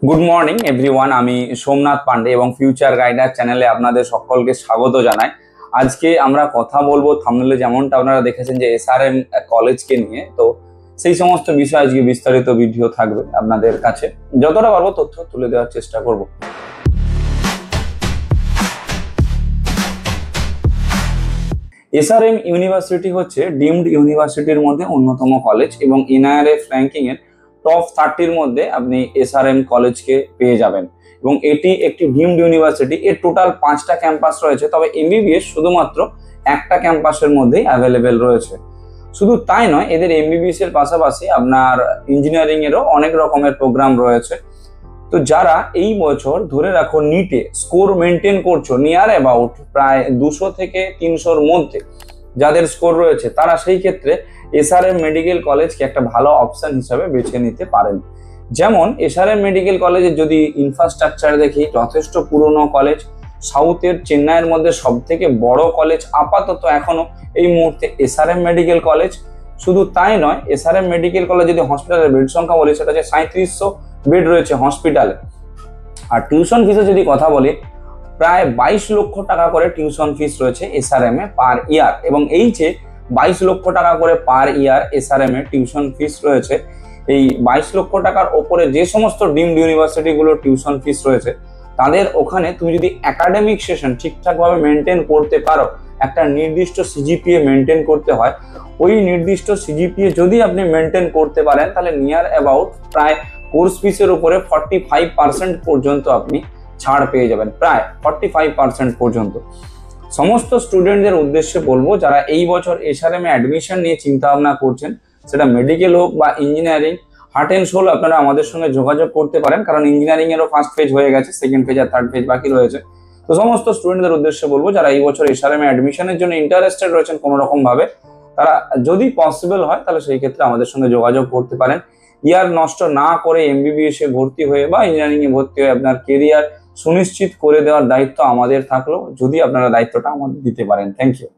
Good morning everyone, আমি সোমনাথ পান্ডে এবং future গাইডার চ্যানেলে আপনাদের সকলকে স্বাগত জানাই। আজকে আমরা কথা বলবো থাম্বনেলে যেমনটা আপনারা দেখেছেন যে এসআরএম কলেজকে নিয়ে। তো সেই সমস্ত বিষয় আজকে বিস্তারিত ভিডিও থাকবে আপনাদের কাছে, যতটা পারবো তথ্য তুলে দেওয়ার চেষ্টা করব। এসআরএম ইউনিভার্সিটি হচ্ছে ডিমড ইউনিভার্সিটির মধ্যে অন্যতম কলেজ এবং এনআইআরএফ র্যাঙ্কিং এর টপ 30-র মধ্যে আপনি এসআরএম কলেজকে পেয়ে যাবেন এবং এটি একটি ডিমড ইউনিভার্সিটি। এর টোটাল 5টা ক্যাম্পাস রয়েছে, তবে এমবিবিএস শুধুমাত্র একটা ক্যাম্পাসের মধ্যেই অ্যাভেলেবেল রয়েছে। শুধু তাই নয়, এদের এমবিবিএস এর পাশাপাশি আপনার ইঞ্জিনিয়ারিং এরও অনেক রকমের প্রোগ্রাম রয়েছে। তো যারা এই বছর ধরে রাখো নিটে স্কোর মেনটেন করছো নিয়ার অ্যাবাউট প্রায় 200 থেকে 300-র মধ্যে যাদের স্কোর রয়েছে, তারা সেই ক্ষেত্রে এসআরএম মেডিকেল কলেজকে একটা ভালো অপশন হিসাবে বেছে নিতে পারেন। যেমন এসআরএম মেডিকেল কলেজের যদি ইনফ্রাস্ট্রাকচার দেখি, যথেষ্ট পুরনো কলেজ, সাউথের চেন্নাইয়ের মধ্যে সব থেকে বড় কলেজ আপাতত এখনো এই মুহূর্তে এসআরএম মেডিকেল কলেজ। শুধু তাই নয়, এসআরএম মেডিকেল কলেজ যদি হসপিটালের বেড সংখ্যা বলি, সেটা হচ্ছে 3700 বেড রয়েছে হসপিটালে। আর টিউশন ফিসের যদি কথা বলি, প্রায় 22 লক্ষ টাকা করে টিউশন ফিস রয়েছে এসআরএম এ পার ইয়ার, এবং এই যে 22 লক্ষ টাকা করে পার ইয়ার এসআরএম এ টিউশন ফিস রয়েছে, এই 22 লক্ষ টাকার ওপরে যে সমস্ত ডিমড ইউনিভার্সিটিগুলোর টিউশন ফিস রয়েছে, তাদের ওখানে তুমি যদি একাডেমিক সেশন ঠিকঠাকভাবে মেনটেন করতে পারো, একটা নির্দিষ্ট সিজিপিএ মেনটেন করতে হয়, ওই নির্দিষ্ট সিজিপিএ যদি আপনি মেনটেন করতে পারেন, তাহলে নিয়ার অ্যাবাউট প্রায় কোর্স ফিসের উপরে 45% পর্যন্ত আপনি ছাড় পেয়ে যাবেন, প্রায় 45% পর্যন্ত। সমস্ত স্টুডেন্টদের উদ্দেশ্যে বলবো, যারা এই বছর এসআরএম এ অ্যাডমিশন নিয়ে চিন্তা ভাবনা করছেন, সেটা মেডিকেল হোক বা ইঞ্জিনিয়ারিং, হার্ট অ্যান্ড সোল, আপনারা আমাদের সঙ্গে যোগাযোগ করতে পারেন, কারণ ইঞ্জিনিয়ারিং এরও ফার্স্ট ফেজ হয়ে গেছে, সেকেন্ড ফেজ আর থার্ড ফেজ বাকি রয়েছে। তো সমস্ত স্টুডেন্টদের উদ্দেশ্যে বলবো, যারা এই বছর এসআরএম এ অ্যাডমিশনের জন্য ইন্টারেস্টেড রয়েছেন কোনো রকম ভাবে, তারা যদি পসিবল হয় তাহলে সেই ক্ষেত্রে আমাদের সঙ্গে যোগাযোগ করতে পারেন। ইয়ার নষ্ট না করে এমবিবিএস এ ভর্তি হয়ে বা ইঞ্জিনিয়ারিং এ ভর্তি হয়ে আপনার কেরিয়ার সুনিশ্চিত করে দেওয়ার দায়িত্ব আমাদের থাকলো, যদি আপনারা দায়িত্বটা আমাদের দিতে পারেন। Thank you.